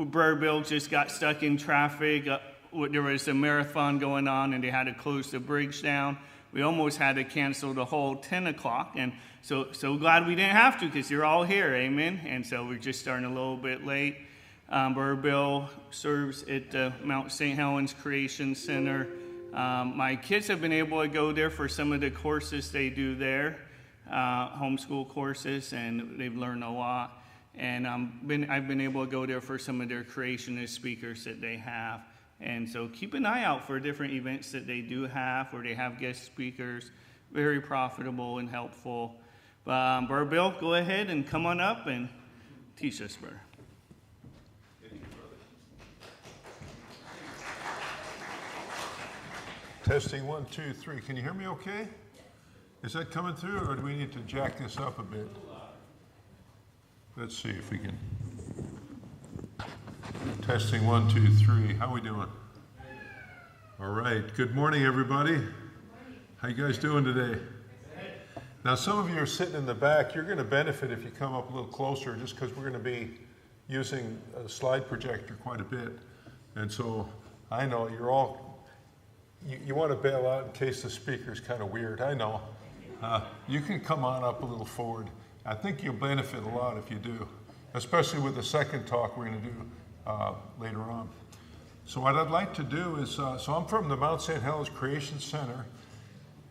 Brother Bill just got stuck in traffic. There was a marathon going on, and they had to close the bridge down. We almost had to cancel the whole 10 o'clock, and so glad we didn't have to, because you're all here, amen? And so we're just starting a little bit late. Brother Bill serves at the Mount St. Helens Creation Center. My kids have been able to go there for some of the courses they do there, homeschool courses, and they've learned a lot. And I've been able to go there for some of their creationist speakers that they have. And so keep an eye out for different events that they do have, where they have guest speakers. Very profitable and helpful. Brother Bill, go ahead and come on up and teach us, brother. Testing 1, 2, 3. Can you hear me okay? Is that coming through, or do we need to jack this up a bit? Let's see if we can. Testing 1, 2, 3. How we doing? All right. Good morning, everybody. How you guys doing today? Now, some of you are sitting in the back. You're going to benefit if you come up a little closer, just because we're going to be using a slide projector quite a bit. And so I know you're all. You want to bail out in case the speaker's kind of weird. I know. You can come on up a little forward. I think you'll benefit a lot if you do, especially with the second talk we're going to do later on. So what I'd like to do is, so I'm from the Mount St. Helens Creation Center,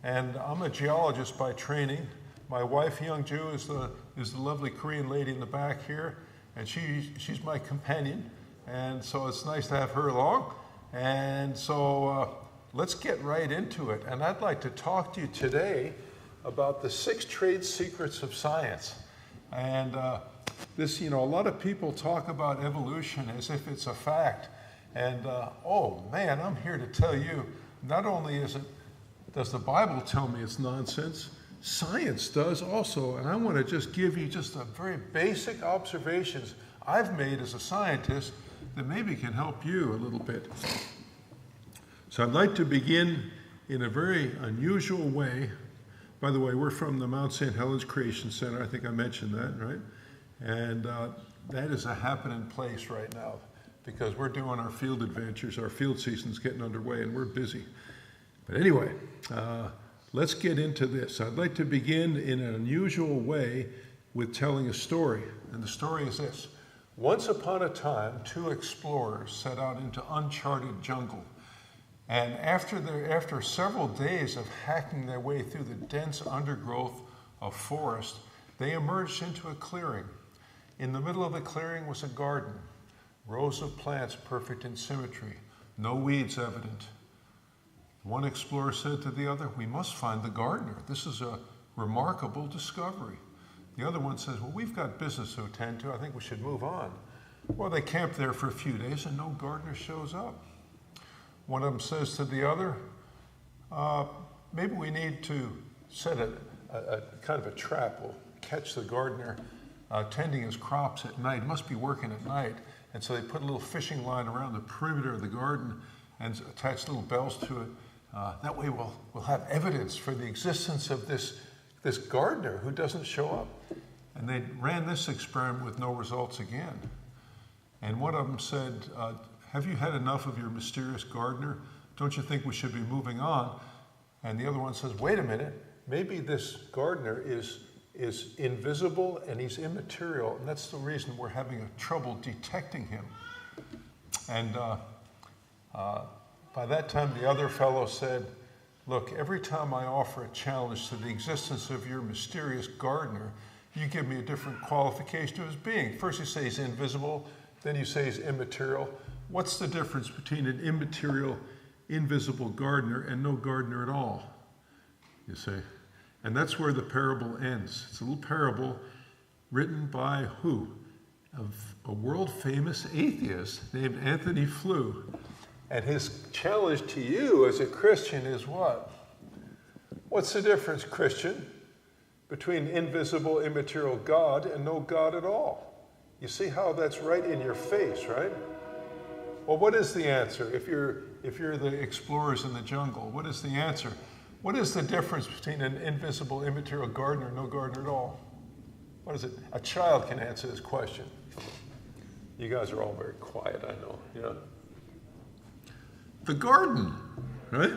and I'm a geologist by training. My wife, Youngju, is the lovely Korean lady in the back here, and she's my companion, and so it's nice to have her along. And so let's get right into it. And I'd like to talk to you today about the 6 trade secrets of science. And this, a lot of people talk about evolution as if it's a fact. And oh man, I'm here to tell you, not only does the Bible tell me it's nonsense, science does also. And I want to just give you just a very basic observations I've made as a scientist that maybe can help you a little bit. So I'd like to begin in a very unusual way. By the way, we're from the Mount St. Helens Creation Center. I think I mentioned that, right? And that is a happening place right now, because we're doing our field adventures. Our field season's getting underway, and we're busy. But anyway, let's get into this. I'd like to begin in an unusual way with telling a story. And the story is this. Once upon a time, 2 explorers set out into uncharted jungle. And after several days of hacking their way through the dense undergrowth of forest, they emerged into a clearing. In the middle of the clearing was a garden, rows of plants perfect in symmetry, no weeds evident. One explorer said to the other, "We must find the gardener. This is a remarkable discovery." The other one says, "Well, we've got business to attend to. I think we should move on." Well, they camped there for a few days and no gardener shows up. One of them says to the other, maybe we need to set a kind of a trap. We'll catch the gardener tending his crops at night. He must be working at night. And so they put a little fishing line around the perimeter of the garden and attach little bells to it. That way we'll have evidence for the existence of this gardener who doesn't show up. And they ran this experiment with no results again. And one of them said, "Have you had enough of your mysterious gardener? Don't you think we should be moving on?" And the other one says, "Wait a minute, maybe this gardener is invisible and he's immaterial, and that's the reason we're having trouble detecting him." And by that time, the other fellow said, "Look, every time I offer a challenge to the existence of your mysterious gardener, you give me a different qualification of his being. First you say he's invisible, then you say he's immaterial. What's the difference between an immaterial, invisible gardener and no gardener at all?" You say. And that's where the parable ends. It's a little parable written by who? A world-famous atheist named Anthony Flew. And his challenge to you as a Christian is what? What's the difference, Christian, between invisible, immaterial God and no God at all? You see how that's right in your face, right? Well, what is the answer? If you're the explorers in the jungle, what is the answer? What is the difference between an invisible, immaterial gardener and no gardener at all? What is it? A child can answer this question. You guys are all very quiet, I know. Yeah. The garden, right?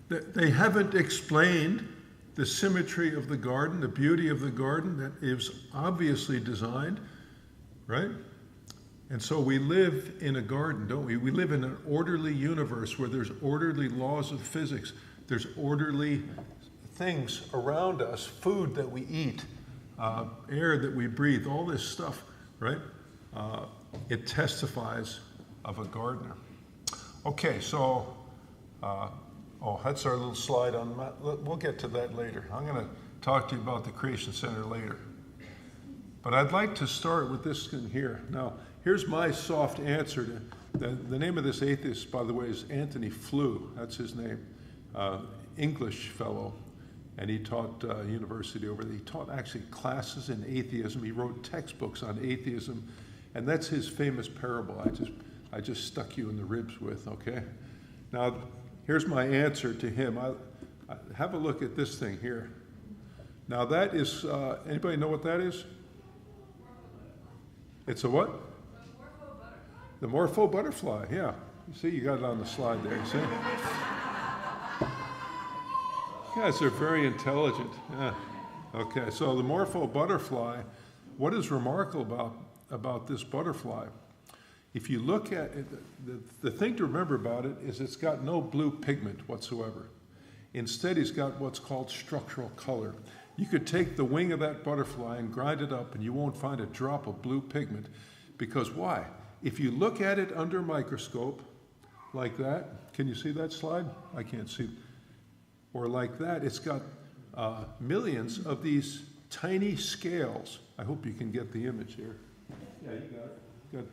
They haven't explained the symmetry of the garden, the beauty of the garden that is obviously designed, right? And so we live in a garden, don't we? We live in an orderly universe where there's orderly laws of physics. There's orderly things around us, food that we eat, air that we breathe, all this stuff, right? It testifies of a gardener. Okay, so, that's our little slide on that. We'll get to that later. I'm going to talk to you about the Creation Center later. But I'd like to start with this thing here. Now, here's my soft answer to the name of this atheist, by the way, is Anthony Flew. That's his name. English fellow. And he taught university over there. He taught actually classes in atheism. He wrote textbooks on atheism. And that's his famous parable I just stuck you in the ribs with, okay? Now, here's my answer to him. Have a look at this thing here. Now that is, anybody know what that is? It's a what? The morpho butterfly, yeah. You see, you got it on the slide there, see? You guys are very intelligent. Yeah. Okay, so the morpho butterfly, what is remarkable about this butterfly? If you look at it, the thing to remember about it is it's got no blue pigment whatsoever. Instead, it's got what's called structural color. You could take the wing of that butterfly and grind it up and you won't find a drop of blue pigment. Because why? If you look at it under a microscope, like that, can you see that slide? I can't see. Or like that, it's got millions of these tiny scales. I hope you can get the image here. Yeah, you got it. Good.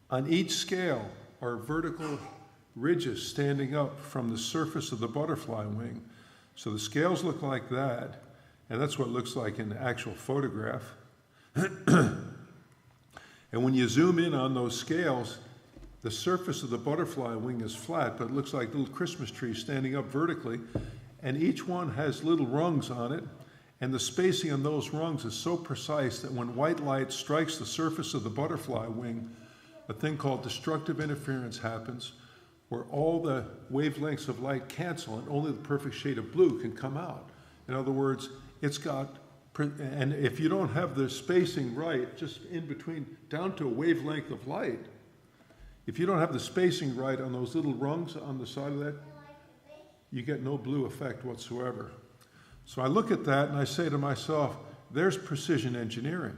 On each scale are vertical ridges standing up from the surface of the butterfly wing. So the scales look like that, and that's what it looks like in the actual photograph. And when you zoom in on those scales, the surface of the butterfly wing is flat, but it looks like little Christmas trees standing up vertically, and each one has little rungs on it, and the spacing on those rungs is so precise that when white light strikes the surface of the butterfly wing, a thing called destructive interference happens, where all the wavelengths of light cancel and only the perfect shade of blue can come out. In other words, it's got, and if you don't have the spacing right, just in between, down to a wavelength of light, if you don't have the spacing right on those little rungs on the side of that, you get no blue effect whatsoever. So I look at that and I say to myself, there's precision engineering.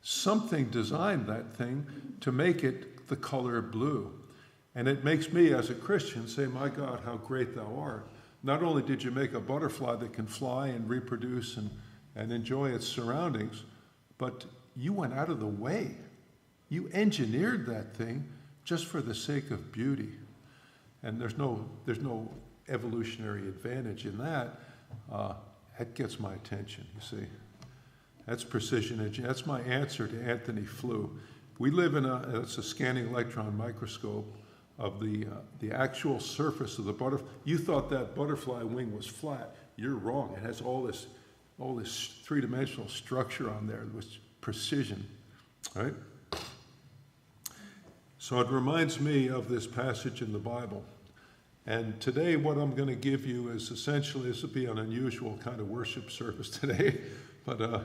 Something designed that thing to make it the color blue. And it makes me, as a Christian, say, my God, how great thou art. Not only did you make a butterfly that can fly and reproduce and enjoy its surroundings, but you went out of the way. You engineered that thing just for the sake of beauty. And there's no evolutionary advantage in that. That gets my attention, you see. That's precision engineering. That's my answer to Anthony Flew. We live in it's a scanning electron microscope of the actual surface of the butterfly. You thought that butterfly wing was flat. You're wrong. It has all this three-dimensional structure on there with precision, right? So it reminds me of this passage in the Bible. And today what I'm going to give you is essentially, this will be an unusual kind of worship service today, but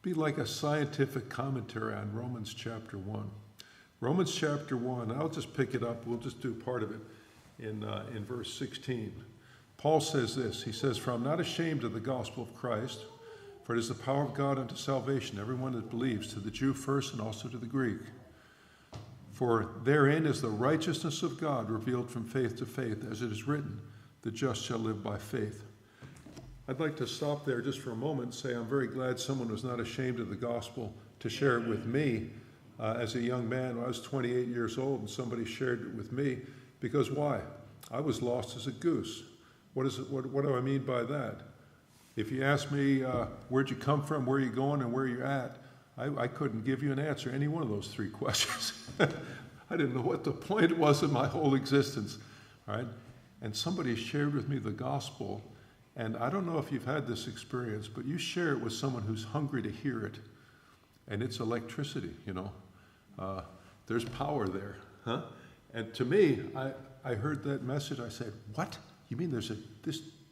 be like a scientific commentary on Romans chapter 1. Romans chapter 1, I'll just pick it up, we'll just do part of it in verse 16. Paul says this, he says, "For I'm not ashamed of the gospel of Christ, for it is the power of God unto salvation, everyone that believes, to the Jew first and also to the Greek. For therein is the righteousness of God revealed from faith to faith, as it is written, the just shall live by faith." I'd like to stop there just for a moment and say I'm very glad someone was not ashamed of the gospel to share it with me as a young man. I was 28 years old and somebody shared it with me, because why? I was lost as a goose. What do I mean by that? If you ask me where'd you come from, where are you going, and where are you at, I couldn't give you an answer to any one of those three questions. I didn't know what the point was in my whole existence. All right? And somebody shared with me the gospel, and I don't know if you've had this experience, but you share it with someone who's hungry to hear it. and it's electricity, you know. There's power there, huh? And to me, I heard that message. I said, what? You mean this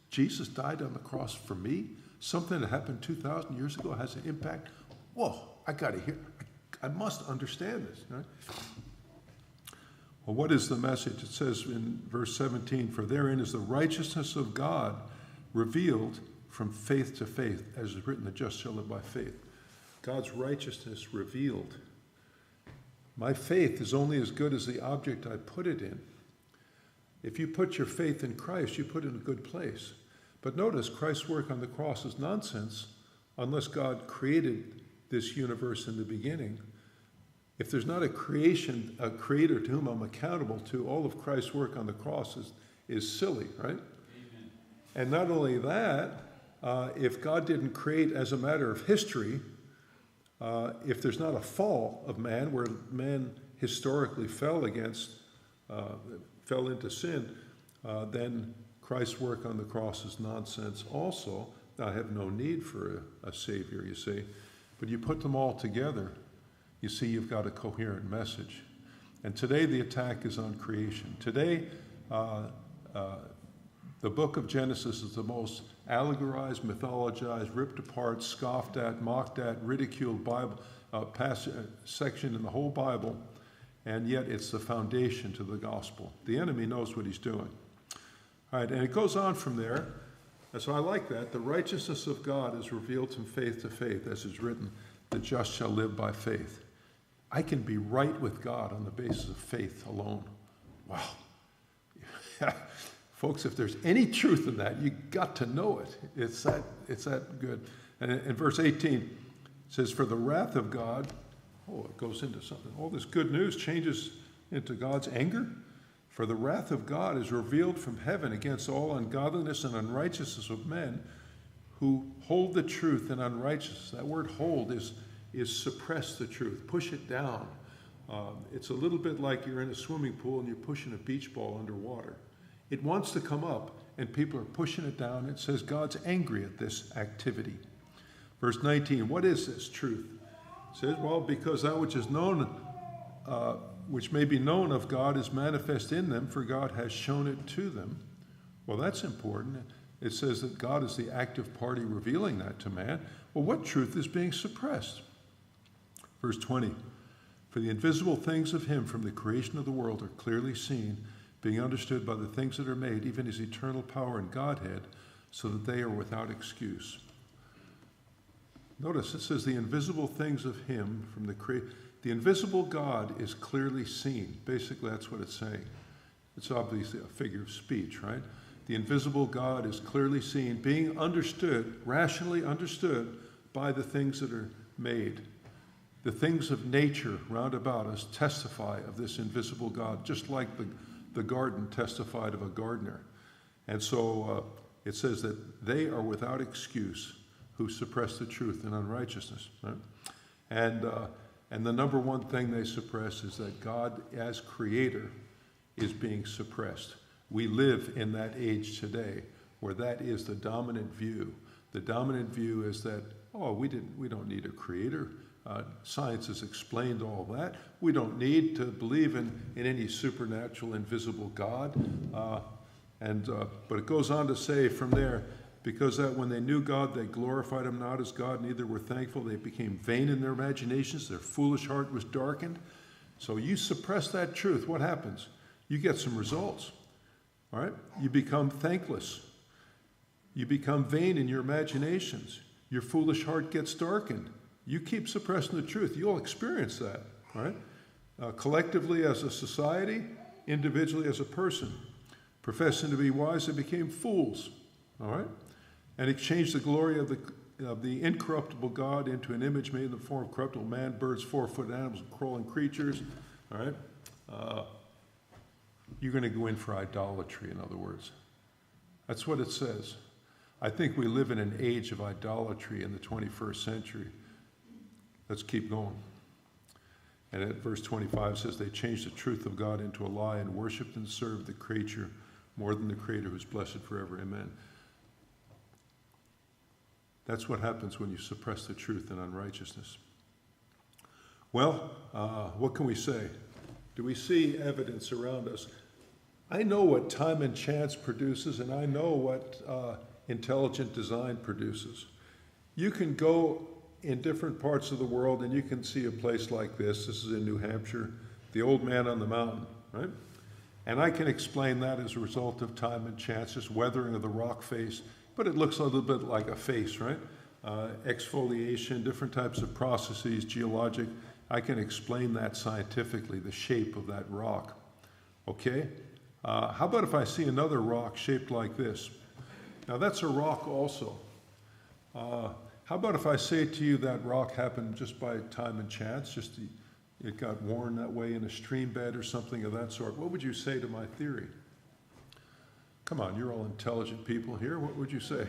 Jesus died on the cross for me? Something that happened 2,000 years ago has an impact? Whoa, I got to hear. I must understand this, right? Well, what is the message? It says in verse 17, for therein is the righteousness of God revealed from faith to faith, as is written, the just shall live by faith. God's righteousness revealed. My faith is only as good as the object I put it in. If you put your faith in Christ, you put it in a good place. But notice, Christ's work on the cross is nonsense unless God created this universe in the beginning. If there's not a creator to whom I'm accountable to, all of Christ's work on the cross is silly, right? Amen. And not only that, if God didn't create as a matter of history, if there's not a fall of man, where man historically fell into sin, then Christ's work on the cross is nonsense also. I have no need for a Savior, you see. But you put them all together, you see you've got a coherent message. And today the attack is on creation. Today, the book of Genesis is the most allegorized, mythologized, ripped apart, scoffed at, mocked at, ridiculed Bible section in the whole Bible, and yet it's the foundation to the gospel. The enemy knows what he's doing. All right, and it goes on from there. And so I like that. The righteousness of God is revealed from faith to faith, as is written, the just shall live by faith. I can be right with God on the basis of faith alone. Wow. Folks, if there's any truth in that, you got to know it. It's that good. And in verse 18, it says, for the wrath of God, it goes into something. All this good news changes into God's anger. For the wrath of God is revealed from heaven against all ungodliness and unrighteousness of men who hold the truth in unrighteousness. That word hold is suppress the truth, push it down. It's a little bit like you're in a swimming pool and you're pushing a beach ball underwater. It wants to come up, and people are pushing it down. It says God's angry at this activity. Verse 19, what is this truth? It says, well, because that which is known, which may be known of God is manifest in them, for God has shown it to them. Well, that's important. It says that God is the active party revealing that to man. Well, what truth is being suppressed? Verse 20, for the invisible things of him from the creation of the world are clearly seen, being understood by the things that are made, even his eternal power and Godhead, so that they are without excuse. Notice it says the invisible things of him from the invisible God is clearly seen. Basically, that's what it's saying. It's obviously a figure of speech, right? The invisible God is clearly seen, being understood, rationally understood by the things that are made. The things of nature round about us testify of this invisible God, just like the garden testified of a gardener. And so it says that they are without excuse who suppress the truth in unrighteousness. Right? And the number one thing they suppress is that God as creator is being suppressed. We live in that age today where that is the dominant view. The dominant view is that, we don't need a creator. Science has explained all that. We don't need to believe in any supernatural, invisible God. But it goes on to say from there, because that when they knew God, they glorified him not as God, neither were thankful. They became vain in their imaginations. Their foolish heart was darkened. So you suppress that truth. What happens? You get some results. All right? You become thankless. You become vain in your imaginations. Your foolish heart gets darkened. You keep suppressing the truth, you'll experience that, all right? Collectively as a society, individually as a person. Professing to be wise, they became fools, all right? And exchanged the glory of the incorruptible God into an image made in the form of corruptible man, birds, 4-footed animals, and crawling creatures, all right? You're going to go in for idolatry, in other words. That's what it says. I think we live in an age of idolatry in the 21st century. Let's keep going. And at verse 25 says, they changed the truth of God into a lie and worshiped and served the creature more than the Creator, who is blessed forever. Amen. That's what happens when you suppress the truth in unrighteousness. Well, what can we say? Do we see evidence around us? I know what time and chance produces, and I know what intelligent design produces. You can go in different parts of the world and you can see a place like this. This is in New Hampshire, the Old Man on the Mountain, right? And I can explain that as a result of time and chance, just weathering of the rock face, but it looks a little bit like a face, right? Exfoliation, different types of processes, geologic. I can explain that scientifically, the shape of that rock, okay? How about if I see another rock shaped like this? Now that's a rock also. How about if I say to you that rock happened just by time and chance, it got worn that way in a stream bed or something of that sort? What would you say to my theory? Come on, you're all intelligent people here. What would you say?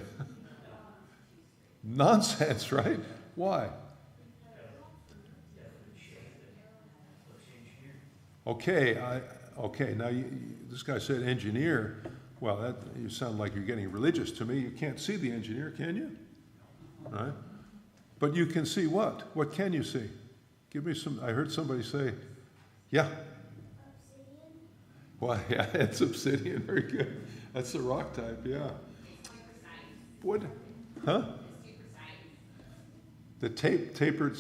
Nonsense, right? Why? Okay, now this guy said engineer. Well, you sound like you're getting religious to me. You can't see the engineer, can you? Right? But you can see what? What can you see? Give me some. I heard somebody say, yeah. Obsidian. Well, yeah, it's obsidian. Very good. That's the rock type, yeah. What? Huh? The tapered.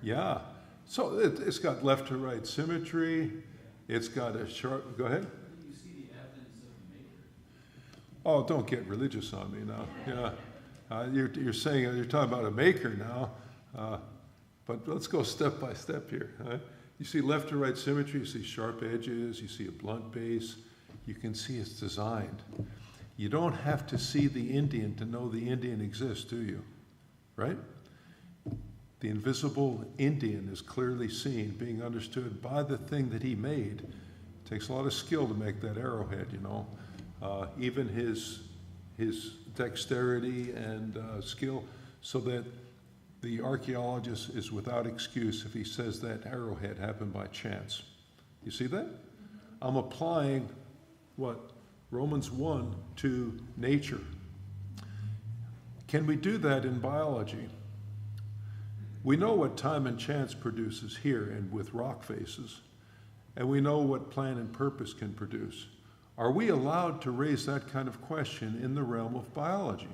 Yeah. So it's got left to right symmetry. It's got a sharp. Go ahead. You see the evidence of the maker. Oh, don't get religious on me now. Yeah, you're saying you're talking about a maker now, but let's go step by step here. Right? You see left to right symmetry. You see sharp edges. You see a blunt base. You can see it's designed. You don't have to see the Indian to know the Indian exists, do you? Right? The invisible Indian is clearly seen, being understood by the thing that he made. It takes a lot of skill to make that arrowhead, you know. Even his dexterity and skill, so that the archaeologist is without excuse if he says that arrowhead happened by chance. You see that? I'm applying what? Romans 1 to nature. Can we do that in biology? We know what time and chance produces here and with rock faces, and we know what plan and purpose can produce. Are we allowed to raise that kind of question in the realm of biology?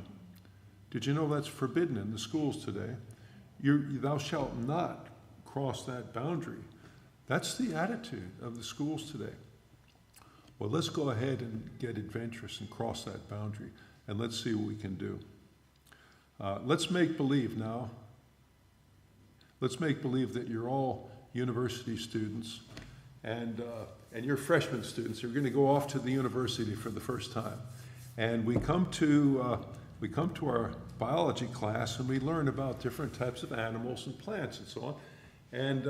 Did you know that's forbidden in the schools today? Thou shalt not cross that boundary. That's the attitude of the schools today. Well, let's go ahead and get adventurous and cross that boundary, and let's see what we can do. Let's make believe now. Let's make believe that you're all university students, and you're freshman students. You're going to go off to the university for the first time, and we come to our biology class, and we learn about different types of animals and plants and so on. And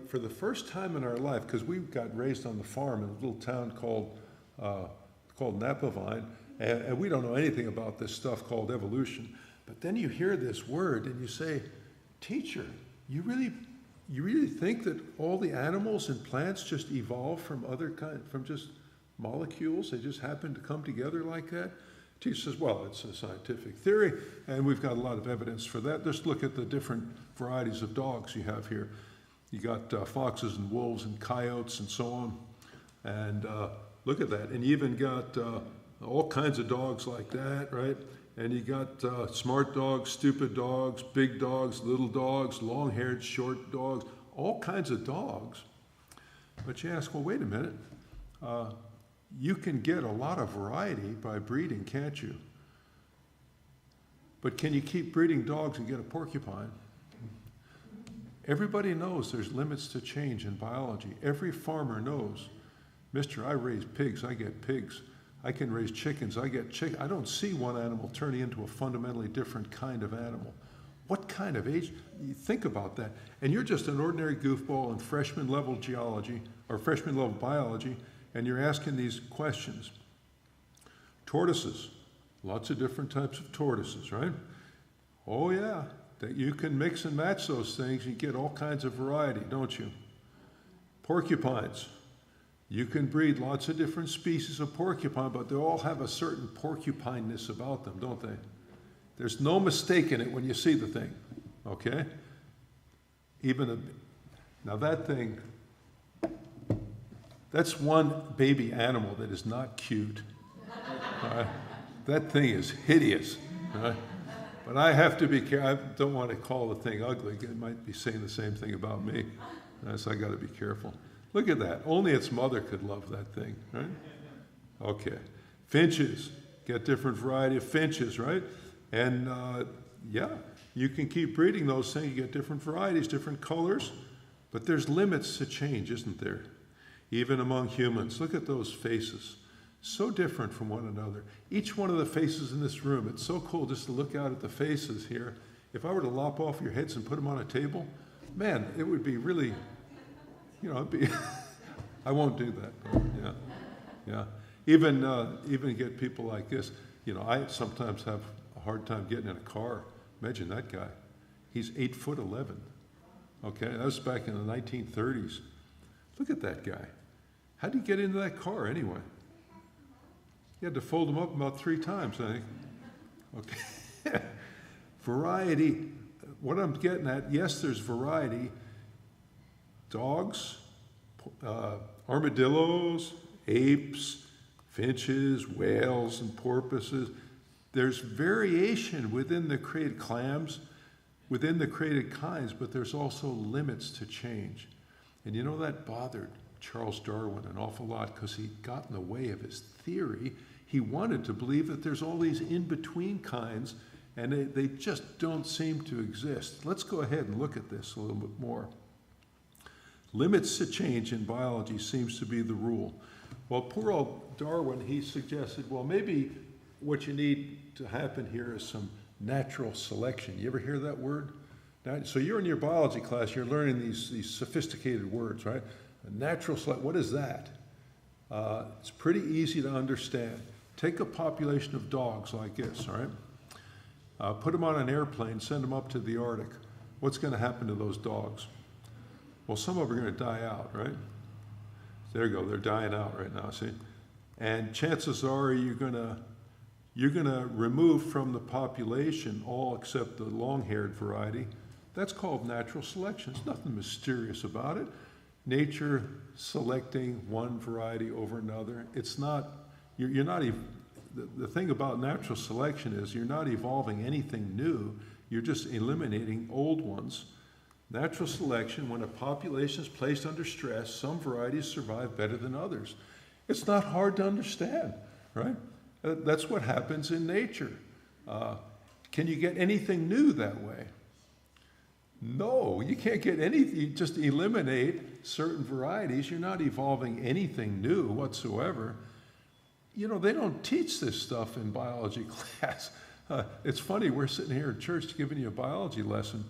for the first time in our life, because we got raised on the farm in a little town called Napavine, and we don't know anything about this stuff called evolution. But then you hear this word and you say, teacher, you really think that all the animals and plants just evolved from from just molecules? They just happen to come together like that? Teacher says, well, it's a scientific theory, and we've got a lot of evidence for that. Just look at the different varieties of dogs you have here. You got foxes and wolves and coyotes and so on. And look at that. And you even got all kinds of dogs like that, right? And you got smart dogs, stupid dogs, big dogs, little dogs, long-haired, short dogs, all kinds of dogs. But you ask, well, wait a minute. You can get a lot of variety by breeding, can't you? But can you keep breeding dogs and get a porcupine? Everybody knows there's limits to change in biology. Every farmer knows, Mister, I raise pigs, I get pigs. I can raise chickens, I get chickens. I don't see one animal turning into a fundamentally different kind of animal. What kind of age? You think about that. And you're just an ordinary goofball in freshman level geology or freshman level biology, and you're asking these questions. Tortoises, lots of different types of tortoises, right? Oh yeah, that you can mix and match those things, you get all kinds of variety, don't you? Porcupines. You can breed lots of different species of porcupine, but they all have a certain porcupineness about them, don't they? There's no mistaking it when you see the thing, okay? even now that thing, that's one baby animal that is not cute. All right? That thing is hideous. All right? But I have to be careful. I don't want to call the thing ugly. It might be saying the same thing about me. So I got to be careful. Look at that. Only its mother could love that thing, right? Okay. Finches. Get different variety of finches, right? And yeah, you can keep breeding those things. You get different varieties, different colors. But there's limits to change, isn't there? Even among humans. Look at those faces. So different from one another. Each one of the faces in this room, it's so cool just to look out at the faces here. If I were to lop off your heads and put them on a table, man, it would be really, it'd be, I won't do that. Yeah, yeah. Even get people like this. I sometimes have a hard time getting in a car. Imagine that guy. He's 8'11". Okay, that was back in the 1930s. Look at that guy. How'd he get into that car anyway? You had to fold them up about 3 times, I think. Okay. Variety. What I'm getting at, yes, there's variety. Dogs, armadillos, apes, finches, whales, and porpoises. There's variation within the created clams, within the created kinds, but there's also limits to change. And that bothered Charles Darwin an awful lot because he got in the way of his theory. He wanted to believe that there's all these in-between kinds, and they just don't seem to exist. Let's go ahead and look at this a little bit more. Limits to change in biology seems to be the rule. Well, poor old Darwin, he suggested, well, maybe what you need to happen here is some natural selection. You ever hear that word? So you're in your biology class, you're learning these sophisticated words, right? A natural selection, what is that? It's pretty easy to understand. Take a population of dogs like this, all right? Put them on an airplane, send them up to the Arctic. What's going to happen to those dogs? Well, some of them are going to die out, right? There you go, they're dying out right now, see? And chances are you're going to remove from the population all except the long-haired variety. That's called natural selection. There's nothing mysterious about it. Nature selecting one variety over another. It's not, you're not, the thing about natural selection is you're not evolving anything new, you're just eliminating old ones. Natural selection, when a population is placed under stress, some varieties survive better than others. It's not hard to understand, right? That's what happens in nature. Can you get anything new that way? No, you can't get anything. You just eliminate certain varieties. You're not evolving anything new whatsoever. They don't teach this stuff in biology class. It's funny, we're sitting here in church giving you a biology lesson.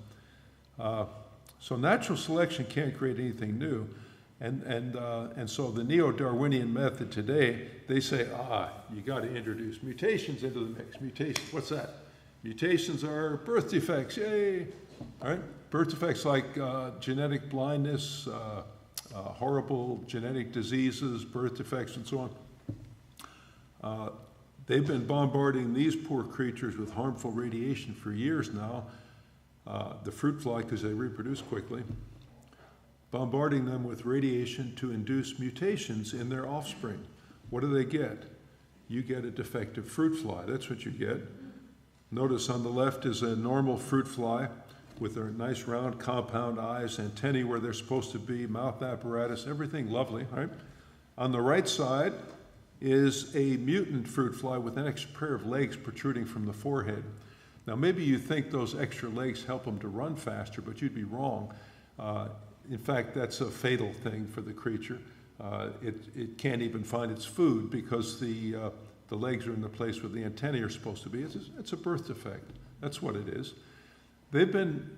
So natural selection can't create anything new. And so the neo-Darwinian method today, they say, you got to introduce mutations into the mix. Mutations, what's that? Mutations are birth defects, yay! All right, birth defects like genetic blindness, horrible genetic diseases, birth defects, and so on. They've been bombarding these poor creatures with harmful radiation for years now. The fruit fly, because they reproduce quickly, bombarding them with radiation to induce mutations in their offspring. What do they get? You get a defective fruit fly. That's what you get. Notice on the left is a normal fruit fly with their nice round compound eyes, antennae where they're supposed to be, mouth apparatus, everything lovely, right? On the right side is a mutant fruit fly with an extra pair of legs protruding from the forehead. Now maybe you think those extra legs help them to run faster, but you'd be wrong. In fact, that's a fatal thing for the creature. It can't even find its food because the legs are in the place where the antennae are supposed to be. It's a birth defect. That's what it is. They've been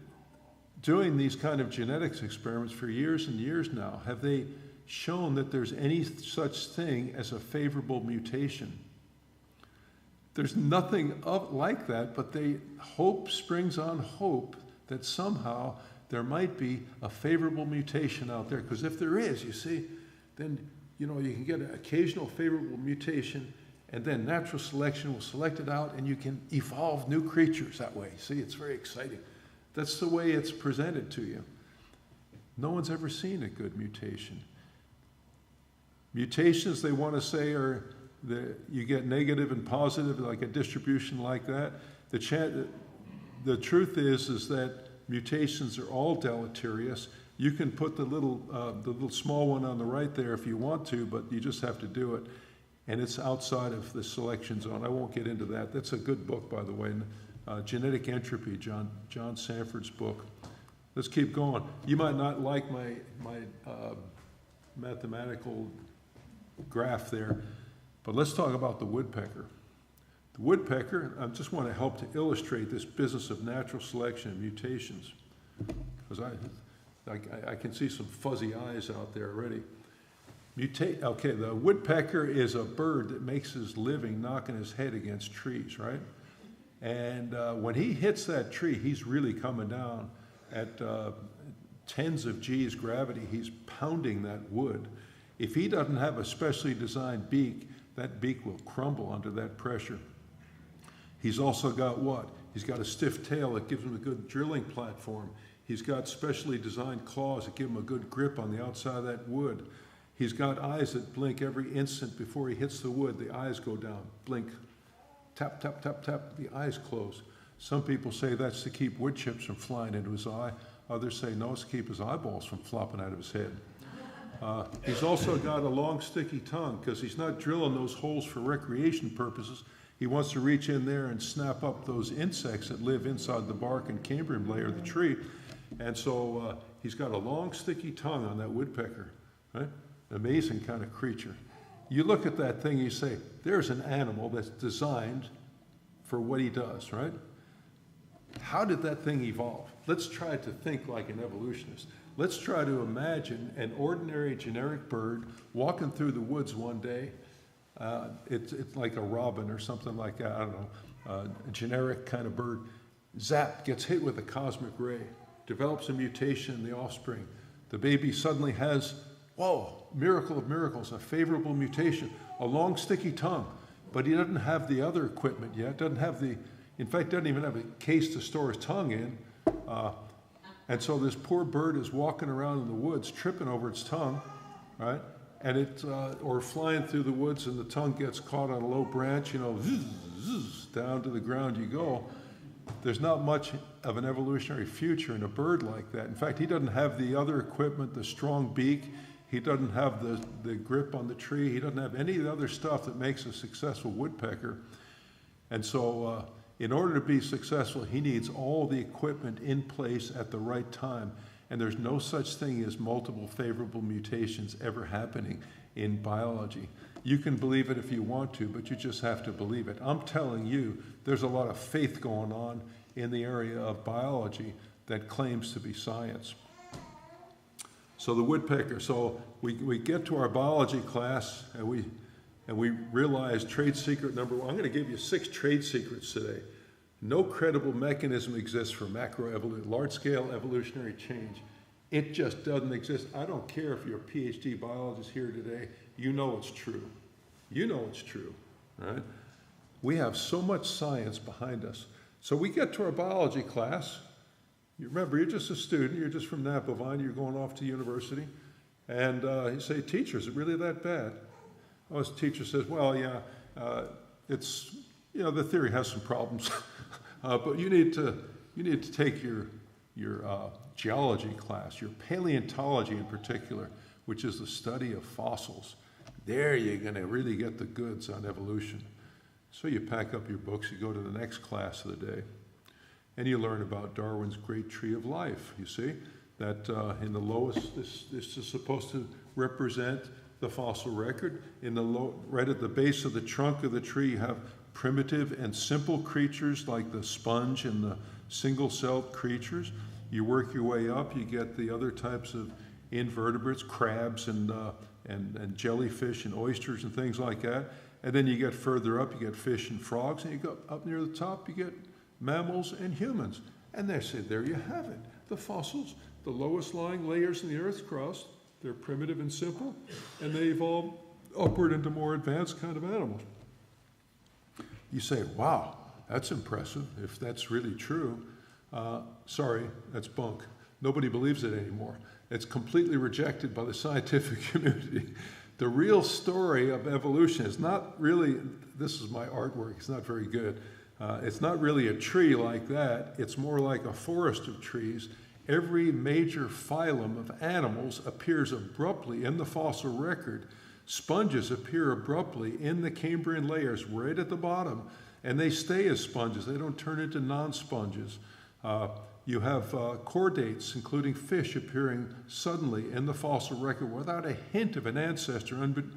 doing these kind of genetics experiments for years and years now. Have they shown that there's any such thing as a favorable mutation? There's nothing like that, but hope springs on hope that somehow there might be a favorable mutation out there. Because if there is, you see, then you can get an occasional favorable mutation, and then natural selection will select it out, and you can evolve new creatures that way. See, it's very exciting. That's the way it's presented to you. No one's ever seen a good mutation. Mutations, they want to say, are you get negative and positive, like a distribution like that. The truth is that mutations are all deleterious. You can put the little small one on the right there if you want to, but you just have to do it. And it's outside of the selection zone. I won't get into that. That's a good book, by the way. Genetic Entropy, John Sanford's book. Let's keep going. You might not like my mathematical graph there, but let's talk about the woodpecker. The woodpecker, I just want to help to illustrate this business of natural selection and mutations, because I can see some fuzzy eyes out there already. Okay, the woodpecker is a bird that makes his living knocking his head against trees, right? And when he hits that tree, he's really coming down at tens of G's gravity. He's pounding that wood. If he doesn't have a specially designed beak, that beak will crumble under that pressure. He's also got what? He's got a stiff tail that gives him a good drilling platform. He's got specially designed claws that give him a good grip on the outside of that wood. He's got eyes that blink every instant before he hits the wood. The eyes go down, blink, tap, tap, tap, tap, the eyes close. Some people say that's to keep wood chips from flying into his eye. Others say no, it's to keep his eyeballs from flopping out of his head. He's also got a long sticky tongue because he's not drilling those holes for recreation purposes. He wants to reach in there and snap up those insects that live inside the bark and cambium layer of the tree. And so he's got a long sticky tongue on that woodpecker, right? Amazing kind of creature. You look at that thing, you say, there's an animal that's designed for what he does, right? How did that thing evolve? Let's try to think like an evolutionist. Let's try to imagine an ordinary generic bird walking through the woods one day. It's like a robin or something like that, I don't know, a generic kind of bird. Zap, gets hit with a cosmic ray, develops a mutation in the offspring. The baby suddenly has, whoa, miracle of miracles, a favorable mutation, a long sticky tongue, but he doesn't have the other equipment yet, in fact, doesn't even have a case to store his tongue in. And so this poor bird is walking around in the woods, tripping over its tongue, right? And or flying through the woods and the tongue gets caught on a low branch, zzz, zzz, down to the ground you go. There's not much of an evolutionary future in a bird like that. In fact, he doesn't have the other equipment, the strong beak. He doesn't have the grip on the tree. He doesn't have any of the other stuff that makes a successful woodpecker. And so in order to be successful, he needs all the equipment in place at the right time. And there's no such thing as multiple favorable mutations ever happening in biology. You can believe it if you want to, but you just have to believe it. I'm telling you, there's a lot of faith going on in the area of biology that claims to be science. So the woodpecker, so we get to our biology class and we realize trade secret number one. I'm going to give you 6 trade secrets today. No credible mechanism exists for macroevolution, large-scale evolutionary change. It just doesn't exist. I don't care if you're a PhD biologist here today. You know it's true. You know it's true, right? We have so much science behind us. So we get to our biology class. You remember, you're just a student. You're just from Napa Vine. You're going off to university. And you say, teacher, is it really that bad? Oh, his teacher says, well, yeah, it's, the theory has some problems. But you need to take your geology class, your paleontology in particular, which is the study of fossils. There you're going to really get the goods on evolution. So you pack up your books, you go to the next class of the day, and you learn about Darwin's great tree of life. You see that in the lowest, this is supposed to represent the fossil record. Right at the base of the trunk of the tree, you have primitive and simple creatures like the sponge and the single-celled creatures. You work your way up, you get the other types of invertebrates, crabs and jellyfish and oysters and things like that. And then you get further up, you get fish and frogs, and you go up near the top, you get mammals and humans. And they say, there you have it. The fossils, the lowest lying layers in the Earth's crust, they're primitive and simple, and they evolve upward into more advanced kind of animals. You say, wow, that's impressive, if that's really true. Sorry, that's bunk. Nobody believes it anymore. It's completely rejected by the scientific community. The real story of evolution is not really, this is my artwork, it's not very good. It's not really a tree like that. It's more like a forest of trees. Every major phylum of animals appears abruptly in the fossil record. Sponges appear abruptly in the Cambrian layers right at the bottom, and they stay as sponges. They don't turn into non-sponges. You have chordates, including fish, appearing suddenly in the fossil record without a hint of an ancestor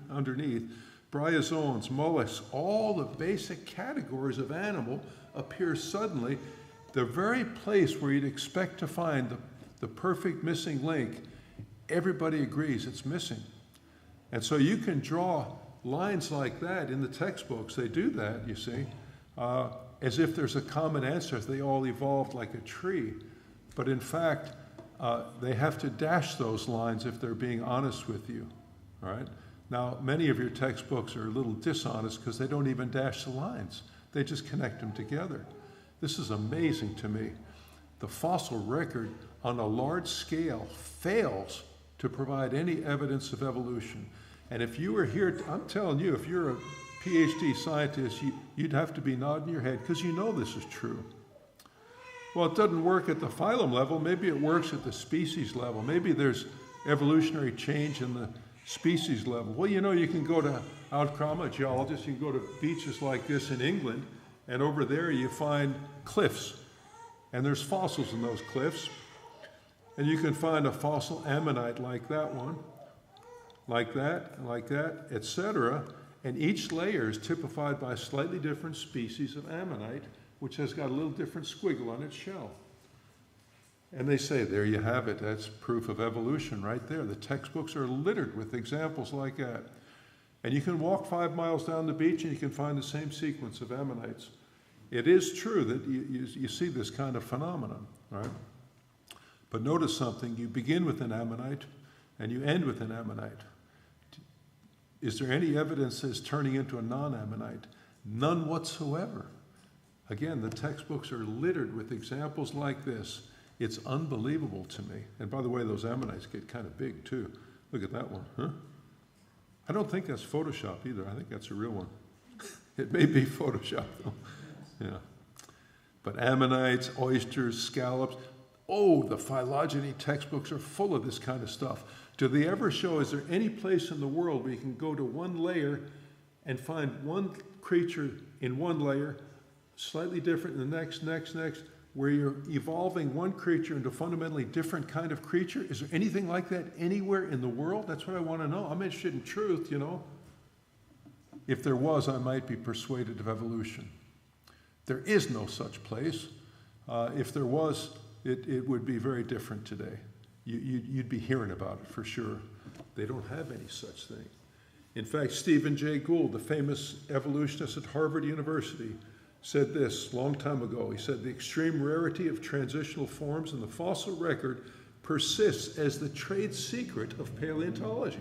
underneath. Bryozoans, mollusks, all the basic categories of animal appear suddenly. The very place where you'd expect to find the perfect missing link, everybody agrees it's missing. And so you can draw lines like that in the textbooks. They do that, you see, as if there's a common ancestor. They all evolved like a tree. But in fact, they have to dash those lines if they're being honest with you, all right? Now, many of your textbooks are a little dishonest because they don't even dash the lines. They just connect them together. This is amazing to me. The fossil record on a large scale fails to provide any evidence of evolution. And if you were here, I'm telling you, if you're a PhD scientist, you'd have to be nodding your head because you know this is true. Well, it doesn't work at the phylum level. Maybe it works at the species level. Maybe there's evolutionary change in the species level. Well, you know, you can go to I'm a geologist, you can go to beaches like this in England, and over there you find cliffs, and there's fossils in those cliffs. And you can find a fossil ammonite like that one, like that, etc. And each layer is typified by a slightly different species of ammonite, which has got a little different squiggle on its shell. And they say, there you have it. That's proof of evolution right there. The textbooks are littered with examples like that. And you can walk 5 miles down the beach and you can find the same sequence of ammonites. It is true that you see this kind of phenomenon, right? But notice something. You begin with an ammonite and you end with an ammonite. Is there any evidence that it's turning into a non-ammonite? None whatsoever. Again, the textbooks are littered with examples like this. It's unbelievable to me. And by the way, those ammonites get kind of big too. Look at that one, huh? I don't think that's Photoshop either. I think that's a real one. It may be Photoshop though. Yeah. But ammonites, oysters, scallops. Oh, the phylogeny textbooks are full of this kind of stuff. Do they ever show, is there any place in the world where you can go to one layer and find one creature in one layer, slightly different in the next, where you're evolving one creature into a fundamentally different kind of creature? Is there anything like that anywhere in the world? That's what I want to know. I'm interested in truth, you know. If there was, I might be persuaded of evolution. There is no such place. If there was, it would be very different today. You'd be hearing about it for sure. They don't have any such thing. In fact, Stephen Jay Gould, the famous evolutionist at Harvard University, said this a long time ago. He said, the extreme rarity of transitional forms in the fossil record persists as the trade secret of paleontology.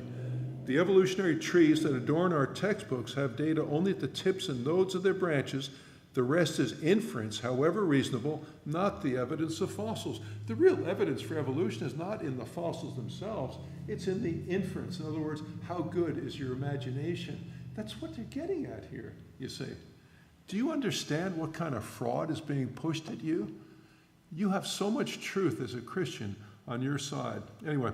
The evolutionary trees that adorn our textbooks have data only at the tips and nodes of their branches. The rest is inference, however reasonable, not the evidence of fossils. The real evidence for evolution is not in the fossils themselves, it's in the inference. In other words, how good is your imagination? That's what they're getting at here, you see. Do you understand what kind of fraud is being pushed at you? You have so much truth as a Christian on your side. Anyway,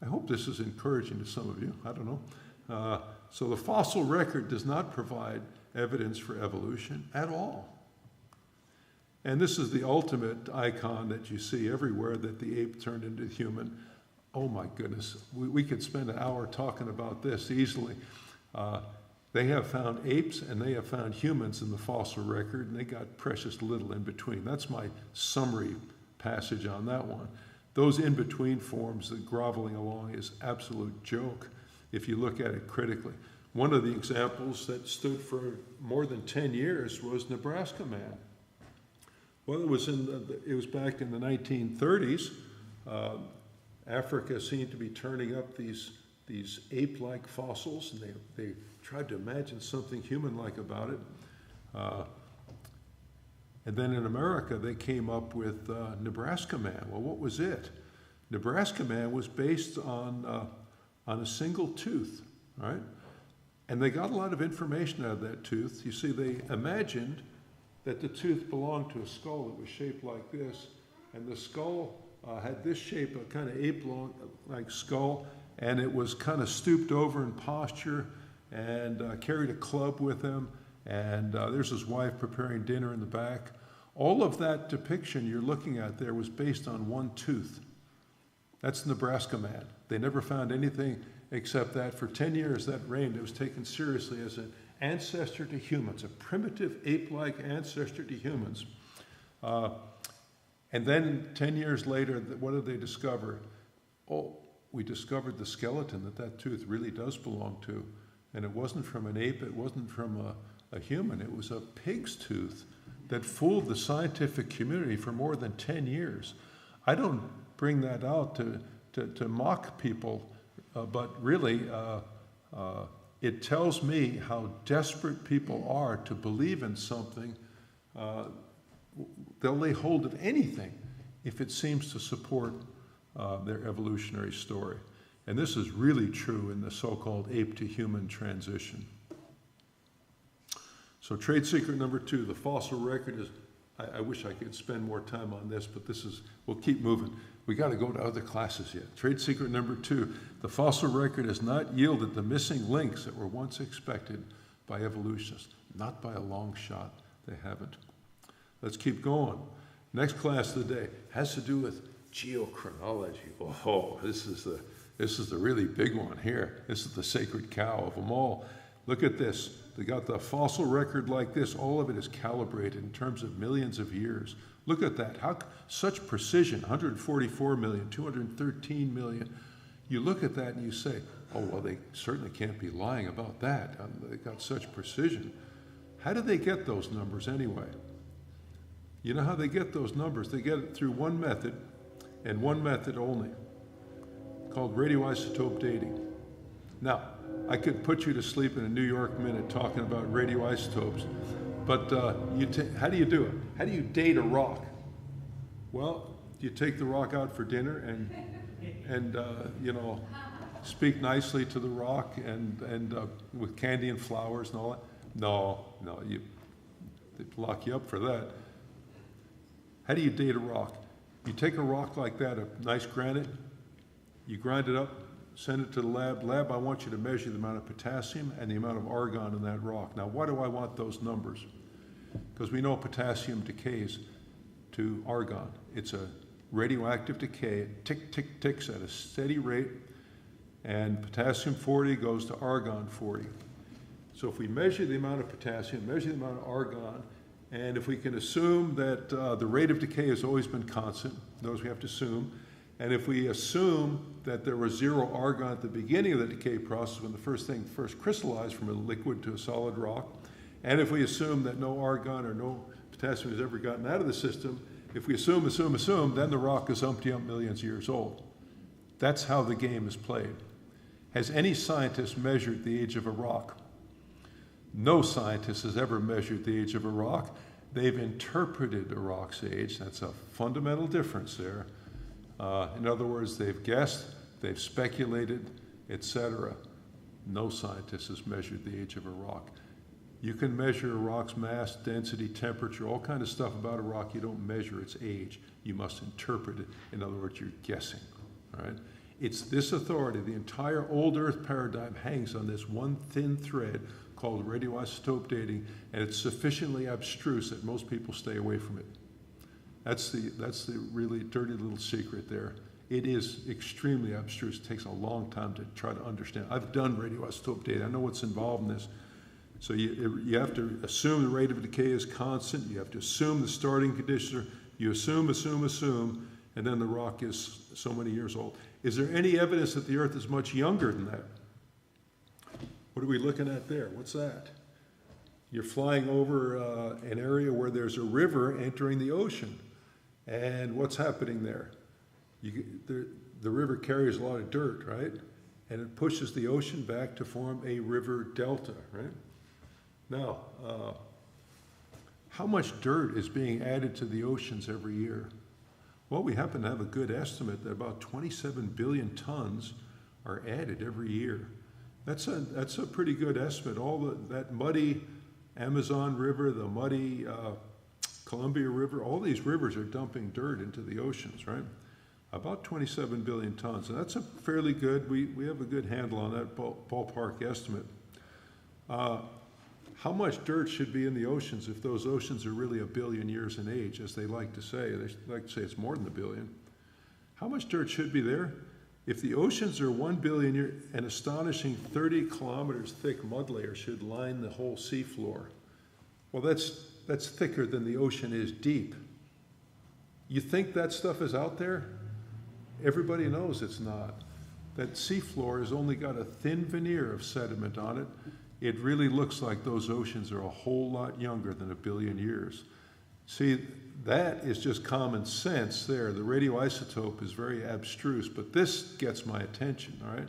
I hope this is encouraging to some of you. I don't know. So the fossil record does not provide evidence for evolution at all. And this is the ultimate icon that you see everywhere, that the ape turned into human. Oh my goodness, we could spend an hour talking about this easily. They have found apes and they have found humans in the fossil record, and they got precious little in between. That's my summary passage on that one. Those in-between forms, the groveling along, is absolute joke if you look at it critically. One of the examples that stood for more than 10 years was Nebraska man. Well, it was back in the 1930s. Africa seemed to be turning up these ape-like fossils, and they tried to imagine something human-like about it. And then in America, they came up with Nebraska man. Well, what was it? Nebraska Man was based on a single tooth, right? And they got a lot of information out of that tooth. You see, they imagined that the tooth belonged to a skull that was shaped like this, and the skull had this shape, a kind of ape-like skull, and it was kind of stooped over in posture and carried a club with him, and there's his wife preparing dinner in the back. All of that depiction you're looking at there was based on one tooth. That's Nebraska Man. They never found anything except that for 10 years that reigned. It was taken seriously as an ancestor to humans, a primitive ape-like ancestor to humans. And then 10 years later, what did they discover? Oh, we discovered the skeleton that tooth really does belong to. And it wasn't from an ape, it wasn't from a human, it was a pig's tooth that fooled the scientific community for more than 10 years. I don't bring that out to mock people, but really it tells me how desperate people are to believe in something. They'll lay hold of anything if it seems to support their evolutionary story. And this is really true in the so-called ape to human transition. So trade secret number 2, the fossil record is, I wish I could spend more time on this, but we'll keep moving. We got to go to other classes yet. Trade secret number 2, the fossil record has not yielded the missing links that were once expected by evolutionists. Not by a long shot, they haven't. Let's keep going. Next class of the day has to do with geochronology. Oh, this is the really big one here. This is the sacred cow of them all. Look at this. They got the fossil record like this. All of it is calibrated in terms of millions of years. Look at that. How such precision, 144 million, 213 million. You look at that and you say, oh, well, they certainly can't be lying about that. They got such precision. How did they get those numbers anyway? You know how they get those numbers? They get it through one method, and one method only, called radioisotope dating. Now, I could put you to sleep in a New York minute talking about radioisotopes, but how do you do it? How do you date a rock? Well, you take the rock out for dinner and speak nicely to the rock and with candy and flowers and all that. No, they'd lock you up for that. How do you date a rock? You take a rock like that, a nice granite, you grind it up, send it to the lab. Lab, I want you to measure the amount of potassium and the amount of argon in that rock. Now, why do I want those numbers? Because we know potassium decays to argon. It's a radioactive decay. It ticks at a steady rate, and potassium 40 goes to argon 40. So if we measure the amount of potassium, measure the amount of argon, and if we can assume that the rate of decay has always been constant, those we have to assume, and if we assume that there was 0 argon at the beginning of the decay process when the first crystallized from a liquid to a solid rock, and if we assume that no argon or no potassium has ever gotten out of the system, if we assume, then the rock is umpty millions of years old. That's how the game is played. Has any scientist measured the age of a rock? No scientist has ever measured the age of a rock. They've interpreted a rock's age. That's a fundamental difference there. In other words, they've guessed, they've speculated, etc. No scientist has measured the age of a rock. You can measure a rock's mass, density, temperature, all kinds of stuff about a rock. You don't measure its age. You must interpret it. In other words, you're guessing. All right? It's this authority. The entire old Earth paradigm hangs on this one thin thread called radioisotope dating, and it's sufficiently abstruse that most people stay away from it. That's the really dirty little secret there. It is extremely abstruse. It takes a long time to try to understand. I've done radioisotope dating. I know what's involved in this. So you have to assume the rate of decay is constant. You have to assume the starting conditions. You assume, and then the rock is so many years old. Is there any evidence that the Earth is much younger than that? What are we looking at there? What's that? You're flying over an area where there's a river entering the ocean. And what's happening there? The river carries a lot of dirt, right? And it pushes the ocean back to form a river delta, right? Now, how much dirt is being added to the oceans every year? Well, we happen to have a good estimate that about 27 billion tons are added every year. That's a pretty good estimate. That muddy Amazon River, the muddy Columbia River, all these rivers are dumping dirt into the oceans, right? About 27 billion tons. And that's a fairly good, we have a good handle on that ballpark estimate. How much dirt should be in the oceans if those oceans are really 1 billion years in age, as they like to say? They like to say it's more than 1 billion. How much dirt should be there? If the oceans are 1 billion years, an astonishing 30 kilometers thick mud layer should line the whole seafloor. Well, that's thicker than the ocean is deep. You think that stuff is out there? Everybody knows it's not. That seafloor has only got a thin veneer of sediment on it. It really looks like those oceans are a whole lot younger than 1 billion years. See, that is just common sense there. The radioisotope is very abstruse, but this gets my attention, all right?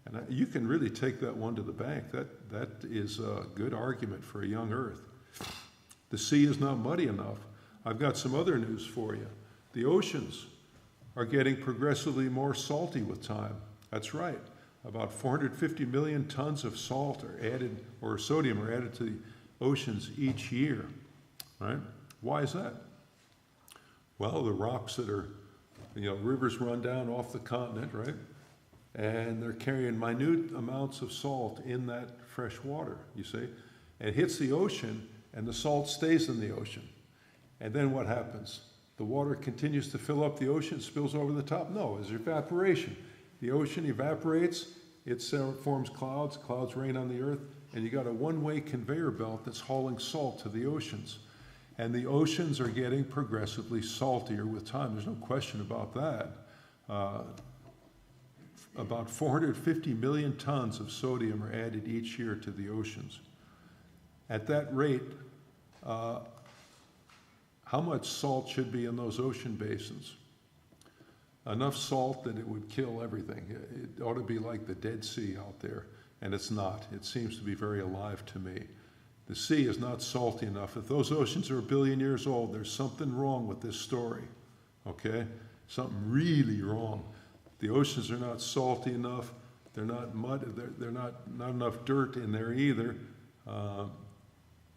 And you can really take that one to the bank. That is a good argument for a young Earth. The sea is not muddy enough. I've got some other news for you. The oceans are getting progressively more salty with time. That's right. About 450 million tons of salt are added, or sodium are added to the oceans each year, right? Why is that? Well, the rocks that are, rivers run down off the continent, right? And they're carrying minute amounts of salt in that fresh water, you see? And it hits the ocean, and the salt stays in the ocean. And then what happens? The water continues to fill up the ocean, spills over the top? No, there's evaporation. The ocean evaporates, it forms clouds, clouds rain on the earth, and you got a one-way conveyor belt that's hauling salt to the oceans. And the oceans are getting progressively saltier with time. There's no question about that. About 450 million tons of sodium are added each year to the oceans. At that rate, how much salt should be in those ocean basins? Enough salt that it would kill everything. It ought to be like the Dead Sea out there, and it's not. It seems to be very alive to me. The sea is not salty enough. If those oceans are 1 billion years old, there's something wrong with this story, okay? Something really wrong. The oceans are not salty enough. They're not mud. They're not enough dirt in there either.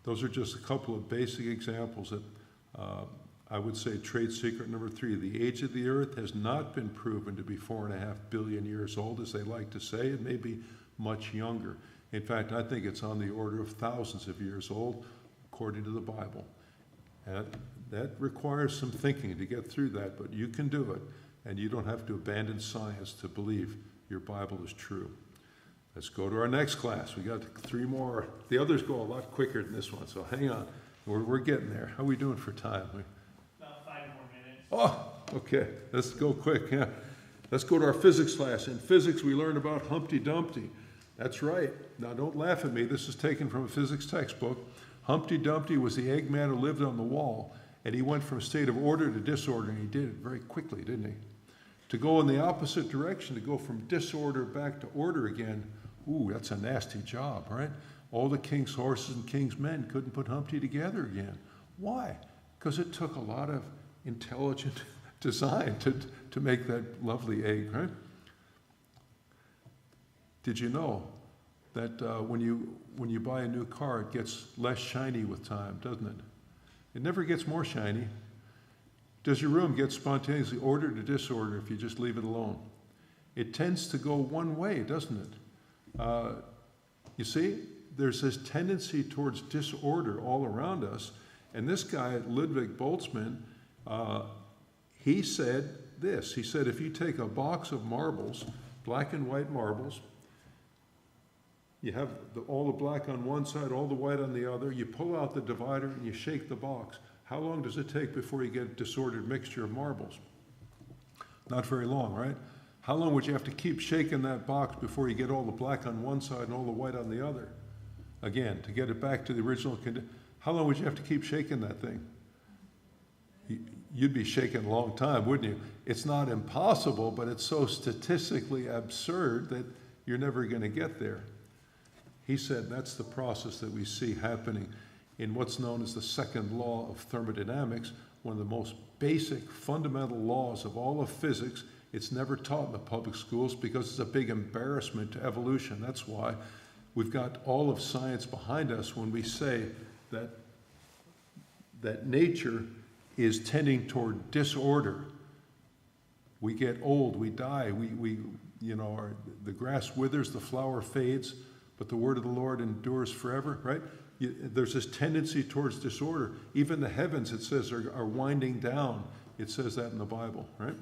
Those are just a couple of basic examples that I would say trade secret number 3, the age of the earth has not been proven to be 4.5 billion years old, as they like to say. It may be much younger. In fact, I think it's on the order of thousands of years old, according to the Bible. And that requires some thinking to get through that, but you can do it, and you don't have to abandon science to believe your Bible is true. Let's go to our next class. We got 3 more. The others go a lot quicker than this one, so hang on. We're getting there. How are we doing for time? About 5 more minutes. Oh, okay. Let's go quick. Yeah. Let's go to our physics class. In physics, we learn about Humpty Dumpty. That's right. Now, don't laugh at me. This is taken from a physics textbook. Humpty Dumpty was the Eggman who lived on the wall, and he went from a state of order to disorder, and he did it very quickly, didn't he? To go in the opposite direction, to go from disorder back to order again, ooh, that's a nasty job, right? All the king's horses and king's men couldn't put Humpty together again. Why? Because it took a lot of intelligent design to make that lovely egg, right? Did you know that when you buy a new car, it gets less shiny with time, doesn't it? It never gets more shiny. Does your room get spontaneously order to disorder if you just leave it alone? It tends to go one way, doesn't it? You see, there's this tendency towards disorder all around us. And this guy, Ludwig Boltzmann, he said this. He said, if you take a box of marbles, black and white marbles, you have all the black on one side, all the white on the other, you pull out the divider and you shake the box. How long does it take before you get a disordered mixture of marbles? Not very long, right? How long would you have to keep shaking that box before you get all the black on one side and all the white on the other? Again, to get it back to the original condition. How long would you have to keep shaking that thing? You'd be shaking a long time, wouldn't you? It's not impossible, but it's so statistically absurd that you're never going to get there. He said that's the process that we see happening in what's known as the second law of thermodynamics, one of the most basic fundamental laws of all of physics. It's never taught in the public schools because it's a big embarrassment to evolution. That's why we've got all of science behind us when we say that nature is tending toward disorder. We get old, we die, the grass withers, the flower fades, but the word of the Lord endures forever, right? There's this tendency towards disorder. Even the heavens, it says, are winding down. It says that in the Bible, right?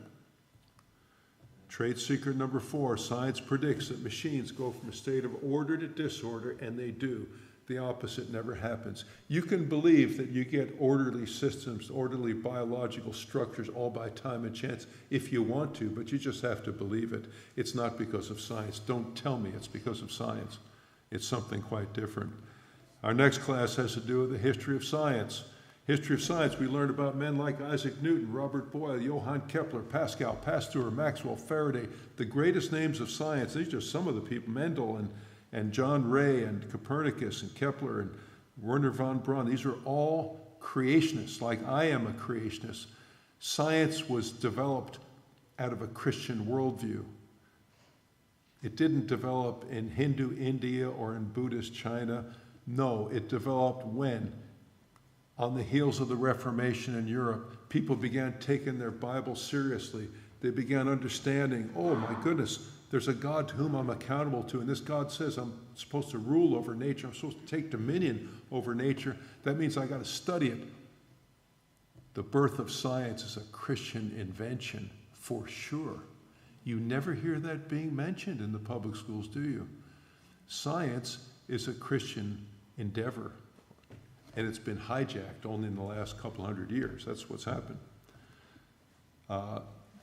Trade secret number 4, science predicts that machines go from a state of order to disorder, and they do. The opposite never happens. You can believe that you get orderly systems, orderly biological structures all by time and chance if you want to, but you just have to believe it. It's not because of science. Don't tell me it's because of science. It's something quite different. Our next class has to do with the history of science. History of science, we learned about men like Isaac Newton, Robert Boyle, Johann Kepler, Pascal, Pasteur, Maxwell, Faraday, the greatest names of science. These are just some of the people, Mendel and John Ray and Copernicus and Kepler and Werner von Braun. These are all creationists, like I am a creationist. Science was developed out of a Christian worldview. It didn't develop in Hindu India or in Buddhist China. No, it developed when, on the heels of the Reformation in Europe, people began taking their Bible seriously. They began understanding, oh my goodness, there's a God to whom I'm accountable to, and this God says I'm supposed to rule over nature. I'm supposed to take dominion over nature. That means I got to study it. The birth of science is a Christian invention, for sure. You never hear that being mentioned in the public schools, do you? Science is a Christian endeavor, and it's been hijacked only in the last couple hundred years. That's what's happened.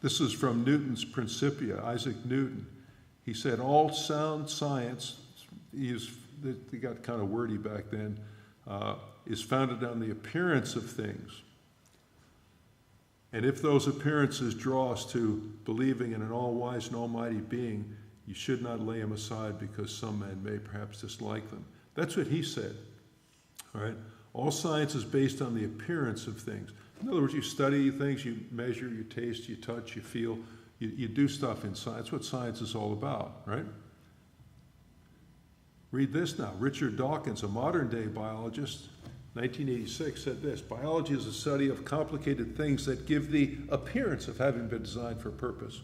This is from Newton's Principia, Isaac Newton. He said, all sound science, they got kind of wordy back then, is founded on the appearance of things. And if those appearances draw us to believing in an all-wise and almighty being, you should not lay them aside because some men may perhaps dislike them. That's what he said, all right? All science is based on the appearance of things. In other words, you study things, you measure, you taste, you touch, you feel, you do stuff in science. That's what science is all about, right? Read this now. Richard Dawkins, a modern-day biologist, 1986, said this: biology is a study of complicated things that give the appearance of having been designed for a purpose.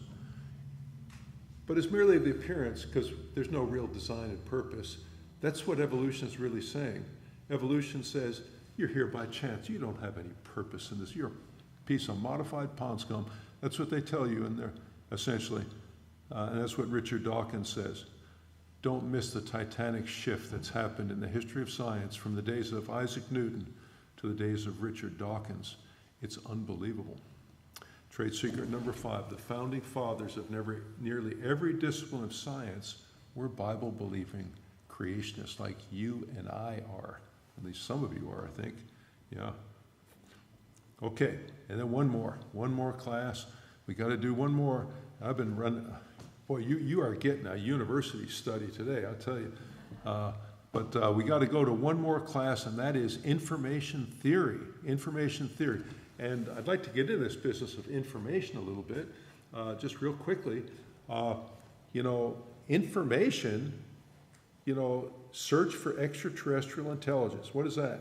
But it's merely the appearance because there's no real design and purpose. That's what evolution is really saying. Evolution says, you're here by chance. You don't have any purpose in this. You're a piece of modified pond scum. That's what they tell you in there, essentially. And that's what Richard Dawkins says. Don't miss the titanic shift that's happened in the history of science from the days of Isaac Newton to the days of Richard Dawkins. It's unbelievable. Trade secret number 5, the founding fathers of nearly every discipline of science were Bible-believing creationists like you and I are. At least some of you are, I think. Yeah. Okay, and then one more class. We got to do one more. I've been running. Boy, you are getting a university study today, I'll tell you. But we got to go to one more class, and that is information theory. Information theory. And I'd like to get into this business of information a little bit, just real quickly. Information, search for extraterrestrial intelligence. What is that?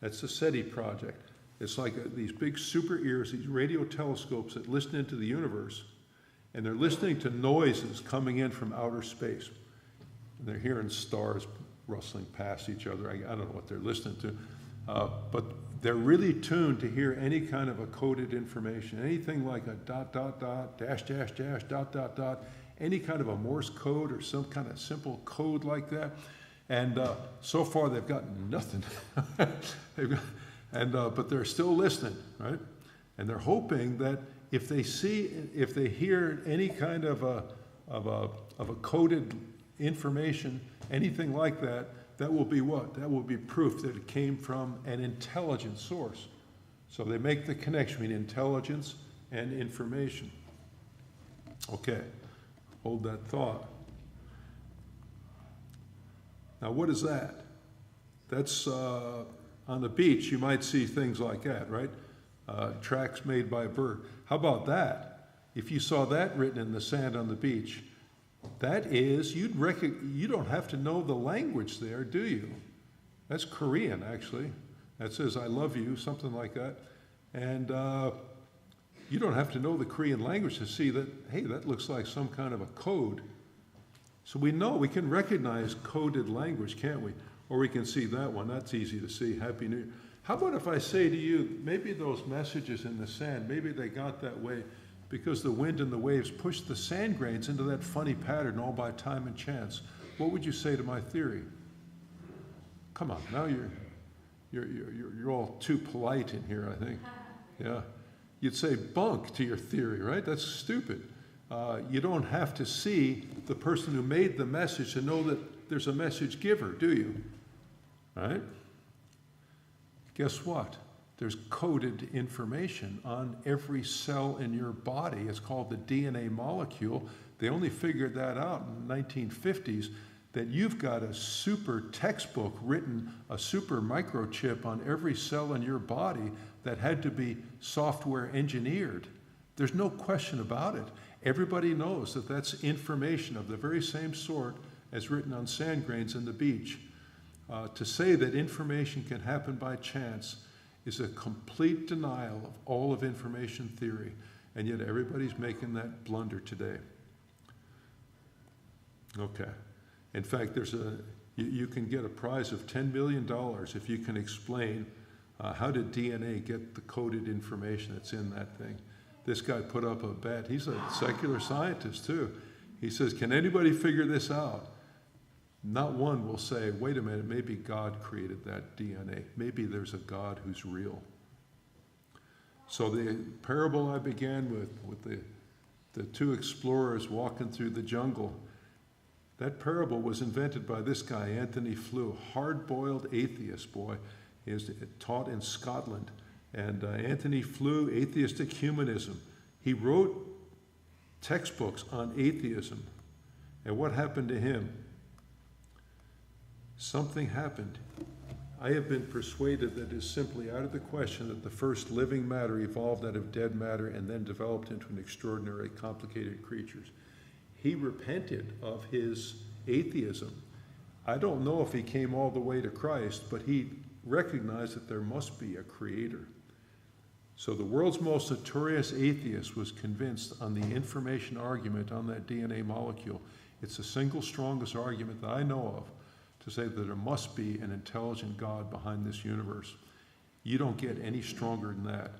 That's the SETI project. It's like these big super ears, these radio telescopes that listen into the universe, and they're listening to noises coming in from outer space. And they're hearing stars rustling past each other. I don't know what they're listening to, but they're really tuned to hear any kind of a coded information, anything like a ... .. any kind of a Morse code or some kind of simple code like that. And so far they've got nothing. But they're still listening, right? And they're hoping that if they hear any kind of a coded information, anything like that, that will be what? That will be proof that it came from an intelligent source. So they make the connection between intelligence and information. Okay, hold that thought. Now what is that? That's on the beach, you might see things like that, right? tracks made by a bird. How about that? If you saw that written in the sand on the beach, that is, you don't have to know the language there, do you? That's Korean, actually. That says, I love you, something like that. And you don't have to know the Korean language to see that, hey, that looks like some kind of a code. So we know, we can recognize coded language, can't we? Or we can see that one, that's easy to see, Happy New Year. How about if I say to you, maybe those messages in the sand, maybe they got that way because the wind and the waves pushed the sand grains into that funny pattern all by time and chance. What would you say to my theory? Come on, now you're all too polite in here, I think. Yeah. You'd say bunk to your theory, right? That's stupid. You don't have to see the person who made the message to know that there's a message giver, do you? Right? Guess what? There's coded information on every cell in your body. It's called the DNA molecule. They only figured that out in the 1950s, that you've got a super textbook written, a super microchip on every cell in your body that had to be software engineered. There's no question about it. Everybody knows that that's information of the very same sort as written on sand grains in the beach. To say that information can happen by chance is a complete denial of all of information theory, and yet everybody's making that blunder today. Okay. In fact, you can get a prize of $10 million if you can explain how did DNA get the coded information that's in that thing. This guy put up a bet. He's a secular scientist too. He says, can anybody figure this out? Not one will say, wait a minute, maybe God created that DNA. Maybe there's a God who's real. So the parable I began with the two explorers walking through the jungle, that parable was invented by this guy, Anthony Flew, hard-boiled atheist boy. He is taught in Scotland. And Anthony Flew, Atheistic Humanism. He wrote textbooks on atheism. And what happened to him? Something happened. I have been persuaded that it is simply out of the question that the first living matter evolved out of dead matter and then developed into an extraordinary, complicated creatures. He repented of his atheism. I don't know if he came all the way to Christ, but he recognized that there must be a creator. So the world's most notorious atheist was convinced on the information argument on that DNA molecule. It's the single strongest argument that I know of to say that there must be an intelligent God behind this universe. You don't get any stronger than that.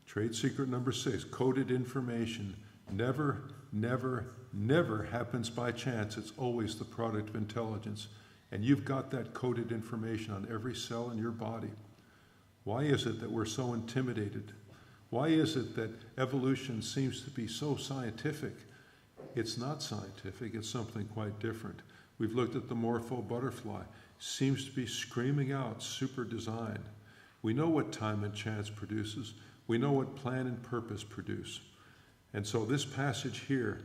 Trade secret number 6, coded information never, never, never happens by chance. It's always the product of intelligence. And you've got that coded information on every cell in your body. Why is it that we're so intimidated? Why is it that evolution seems to be so scientific? It's not scientific, it's something quite different. We've looked at the morpho butterfly, seems to be screaming out super design. We know what time and chance produces. We know what plan and purpose produce. And so this passage here,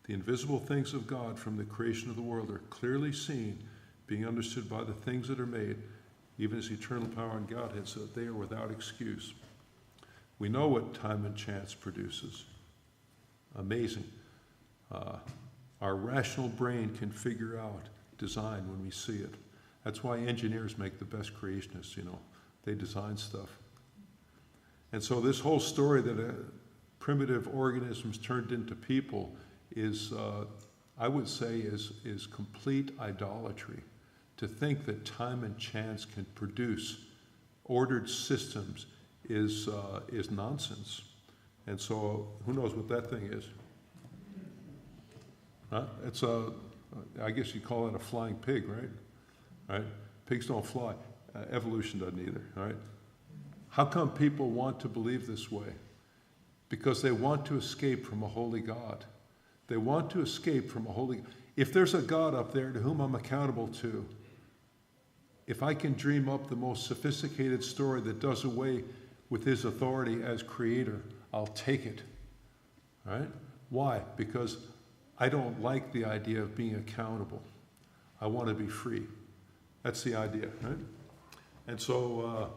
the invisible things of God from the creation of the world are clearly seen, being understood by the things that are made, even as eternal power and Godhead, so that they are without excuse. We know what time and chance produces. Amazing. Our rational brain can figure out design when we see it. That's why engineers make the best creationists, you know. They design stuff. And so this whole story that primitive organisms turned into people is, I would say, is complete idolatry. To think that time and chance can produce ordered systems is nonsense. And so who knows what that thing is? Huh? It's I guess you call it a flying pig, right? Right? Pigs don't fly. Evolution doesn't either, right? How come people want to believe this way? Because they want to escape from a holy God. They want to escape from a holy God. If there's a God up there to whom I'm accountable to, if I can dream up the most sophisticated story that does away with his authority as creator, I'll take it, right? Why? Because I don't like the idea of being accountable. I want to be free. That's the idea, right? And so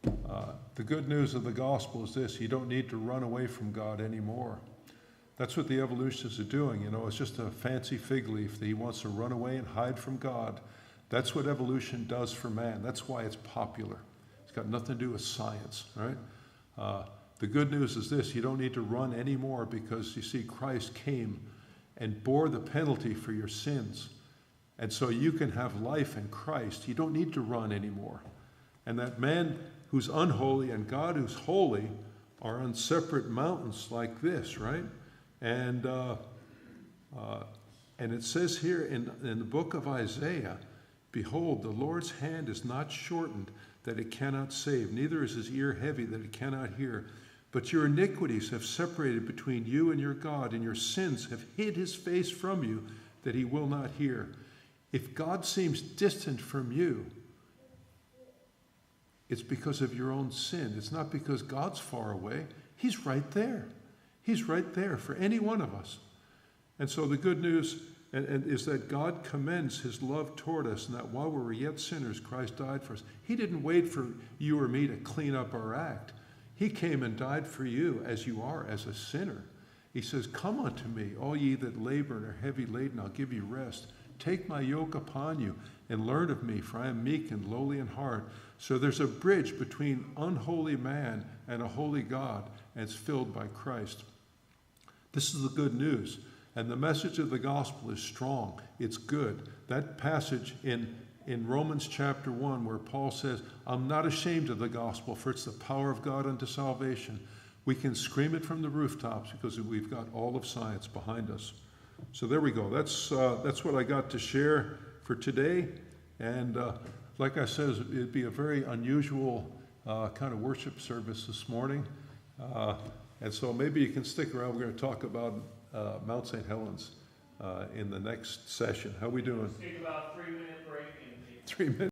The good news of the gospel is this: you don't need to run away from God anymore. That's what the evolutionists are doing. It's just a fancy fig leaf that he wants to run away and hide from God. That's what evolution does for man. That's why it's popular. It's got nothing to do with science, right? The good news is this: you don't need to run anymore, because you see, Christ came and bore the penalty for your sins. And so you can have life in Christ. You don't need to run anymore. And that man who's unholy and God who's holy are on separate mountains like this, right? And it says here in the book of Isaiah, behold, the Lord's hand is not shortened that it cannot save, neither is his ear heavy that it cannot hear. But your iniquities have separated between you and your God, and your sins have hid his face from you that he will not hear. If God seems distant from you, it's because of your own sin. It's not because God's far away. He's right there. He's right there for any one of us. And so the good news is that God commends his love toward us, and that while we were yet sinners, Christ died for us. He didn't wait for you or me to clean up our act. He came and died for you as you are, as a sinner. He says, come unto me, all ye that labor and are heavy laden, I'll give you rest. Take my yoke upon you and learn of me, for I am meek and lowly in heart. So there's a bridge between unholy man and a holy God, and it's filled by Christ. This is the good news. And the message of the gospel is strong. It's good. That passage in Romans chapter 1, where Paul says, I'm not ashamed of the gospel, for it's the power of God unto salvation. We can scream it from the rooftops because we've got all of science behind us. So there we go. That's what I got to share for today. And like I said, it'd be a very unusual kind of worship service this morning. And so maybe you can stick around. We're going to talk about Mount St. Helens in the next session. How are we doing? Take about 3-minute break. 3 minutes.